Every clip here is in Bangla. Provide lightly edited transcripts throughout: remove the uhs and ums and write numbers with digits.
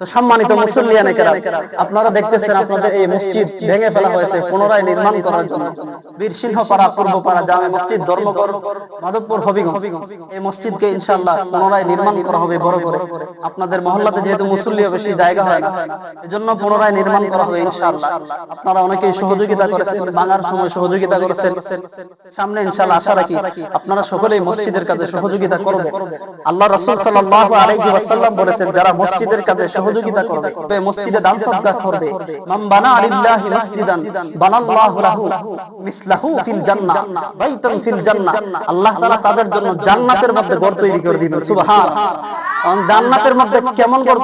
তো সম্মানিত মুসল্লিয়ানে কেরাম, আপনারা দেখতেছেন আপনাদের এই মসজিদ ভেঙে ফেলা হয়েছে পুনরায় নির্মাণ করার জন্য। বীরসিংহপাড়া পূর্বপাড়া জামে মসজিদ ধর্মপুর মাধবপুর হবিগঞ্জ, এই মসজিদকে ইনশাআল্লাহ পুনরায় নির্মাণ করা হবে বড় করে। আপনাদের মহল্লাতে যেহেতু মুসল্লি বেশি জায়গা হয় না, এজন্য পুনরায় নির্মাণ করা হবে ইনশাআল্লাহ। আপনারা অনেকেই সহযোগিতা করেছেন, ভাঙার সময় সহযোগিতা করেছেন। সামনে ইনশাআল্লাহ আশা রাখি আপনারা সকলেই মসজিদের কাজে সহযোগিতা করবেন। আল্লাহ রাসূল সাল্লাল্লাহু আলাইহি ওয়াসাল্লাম বলেছেন, যারা মসজিদের কাজে সহযোগিতা করবে, মসজিদে দান সদকা করবে, মান বানা লিল্লাহি মাসজিদান বানাল্লাহু লাহু মিসলাহু ফিল জান্নাহ বাইতান ফিল জান্নাহ, আল্লাহ তাআলা তাদের জন্য জান্নাতের মধ্যে ঘর তৈরি করে দিবেন। সুবহানাল্লাহ। জান্নাতের মধ্যে কেমন ঘর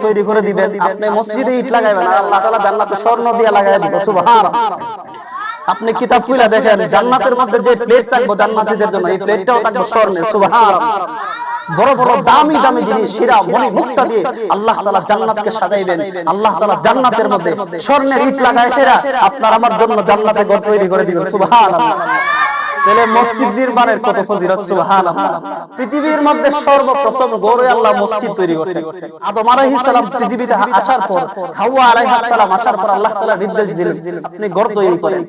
তৈরি করে দিবেন? আপনি মসজিদে ইট লাগাইবেন আর আল্লাহ তাআলা জান্নাতে স্বর্ণ দিয়ে লাগায় দিবেন। সুবহানাল্লাহ। আপনি কিতাব খুলে দেখেন, জান্নাতের মধ্যে যে প্লেট থাকবে জান্নাতীদের জন্য, এই প্লেটটাও থাকবে স্বর্ণের। সুবহানাল্লাহ। বড় বড় দামি দামি জিনিস, হীরা মণি মুক্তা দিয়ে আল্লাহ তাআলা জান্নাতকে সাজাইবেন। আল্লাহ তাআলা জান্নাতের মধ্যে স্বর্ণের ইট লাগায় সেরা আপনার আমার জন্য জান্নাতে ঘর তৈরি করে দিবেন। সুবহানাল্লাহ। তাহলে মসজিদ নির্মাণের কত ফজিলত! সুবহানাল্লাহ। পৃথিবীর মধ্যে সর্বপ্রথম গড়ে আল্লাহ মসজিদ তৈরি করেছেন। আদম আলাইহিস সালাম পৃথিবীতে আসার পর, হাওয়া আলাইহিস সালাম আসার পর আল্লাহ তাআলা নির্দেশ দিলেন, আপনি ঘর তৈরি করেন।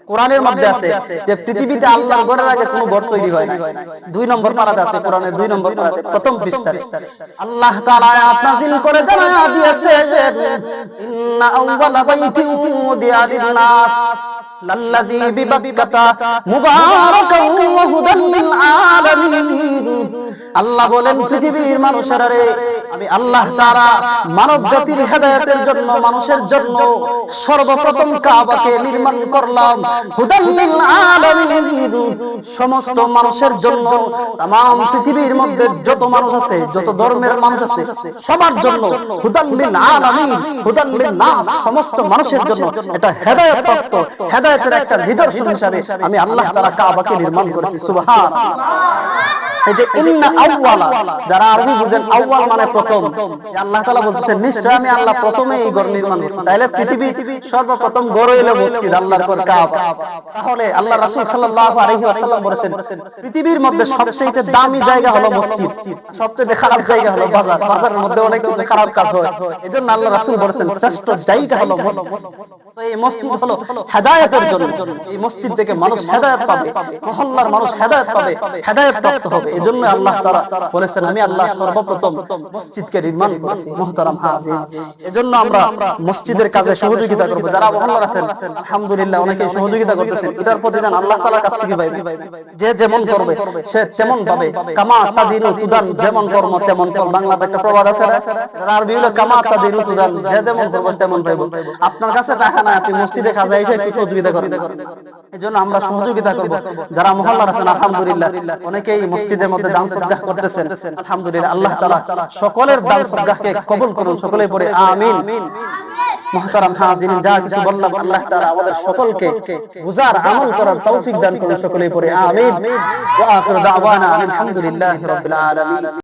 কোরআনের মধ্যে আছে যে পৃথিবীতে আল্লাহর ঘরের আগে কোনো ঘর তৈরি হয় না। 2 নম্বর পারাতে আছে, কোরআনের 2 নম্বর পারাতে প্রথম পৃষ্ঠায় আল্লাহ তাআলা আয়াত নাযিল করে জানায়া দিয়েছেন, ইন্না আউওয়ালা বাইতিন উদিয়া লিন-নাস লাল্লাযী বিবাক্কাতা মুবারাকান ওয়া হুদাল লিল আলামিন। আল্লাহ বলেন, পৃথিবীর মানুষেরা রে, আমি আল্লাহ তাআলা মানব জাতির হেদায়েতের জন্য, মানুষের জন্য সর্বপ্রথম কাবাকে নির্মাণ করলাম হুদাল লিল আলামিন, সমস্ত মানুষের জন্য। तमाम পৃথিবীর মধ্যে যত মানুষ আছে, যত ধর্মের মানুষ আছে, সবার জন্য হুদাল লিল আলামিন, হুদাল লিন নাস, সমস্ত মানুষের জন্য এটা হেদায়েত প্রাপ্ত, হেদায়েতের একটা নিদর্শন হিসেবে আমি আল্লাহ তাআলা কাবাকে নির্মাণ করেছি। সুবহানাল্লাহ। এই যে ইন্না আউওয়ালা, যারা আরবি বুঝেন, আউওয়াল মানে প্রথম, আল্লাহ তাআলা বলতেছেন নিশ্চয় আমি আল্লাহ প্রথমে এই ঘর নির্মাণ করছি। তাহলে পৃথিবী সর্বপ্রথম ঘর হলো মসজিদ, আল্লাহর ঘর কাবা। তাহলে আল্লাহ রাসূল সাল্লাল্লাহু আলাইহি ওয়াসাল্লাম বলেছেন, পৃথিবীর মধ্যে সবচেয়ে দামি জায়গা হলো মসজিদ, সবচেয়ে খারাপ জায়গা হলো বাজার। বাজারের মধ্যে অনেক কিছু খারাপ কাজ হয়, এজন্য আল্লাহ রাসূল বলেছেন শ্রেষ্ঠ জায়গা হলো মসজিদ। তো এই মসজিদ হলো হেদায়েতের জন্য। এই মসজিদ থেকে মানুষ হেদায়েত পাবে, মহল্লার মানুষ হেদায়েত পাবে, হেদায়েত প্রাপ্ত হবে। এজন্য আল্লাহ তাআলা বলেছেন, আমি আল্লাহ সর্বপ্রথম মসজিদকে নির্মাণ করেছি। মুহতারাম হাজির, এজন্য আমরা মসজিদের কাজে সহযোগিতা করব। যারা মহল্লার আছেন আলহামদুলিল্লাহ অনেকেই সহযোগিতা করতেছেন। এটার প্রতিদান আল্লাহ তাআলার কাছ থেকে পাইবে। যে যেমন করবে সে তেমন পাবে। কামা তাদিনু তুদান, যেমন কর্ম তেমন ফল। বাংলাতে একটা প্রবাদ আছে না, আরবি হলো কামা তাদিনু তুদান, যে যেমন করবে তেমন পাইবে। আপনার কাছে টাকা নাই, আপনি মসজিদে কাজে এসে একটু সহযোগিতা করেন। এজন্য আমরা সহযোগিতা করব। যারা মহল্লার আছেন আলহামদুলিল্লাহ অনেকেই মসজিদের মধ্যে দান সদকা করতেছেন। আলহামদুলিল্লাহ, আল্লাহ তাআলা সকলের দান সদকাকে কবুল করুন। সকলেই পড়ে আমিন। মুহতারাম হাজিরিন, যা কিছু বললাম আল্লাহ তাআলা আমাদের সকলকে বুঝার আমল করার তৌফিক দান করুন। সকলেই পড়ে আমিন। ওয়া আখিরু দাওয়ানা আলহামদুলিল্লাহি রাব্বিল আলামিন।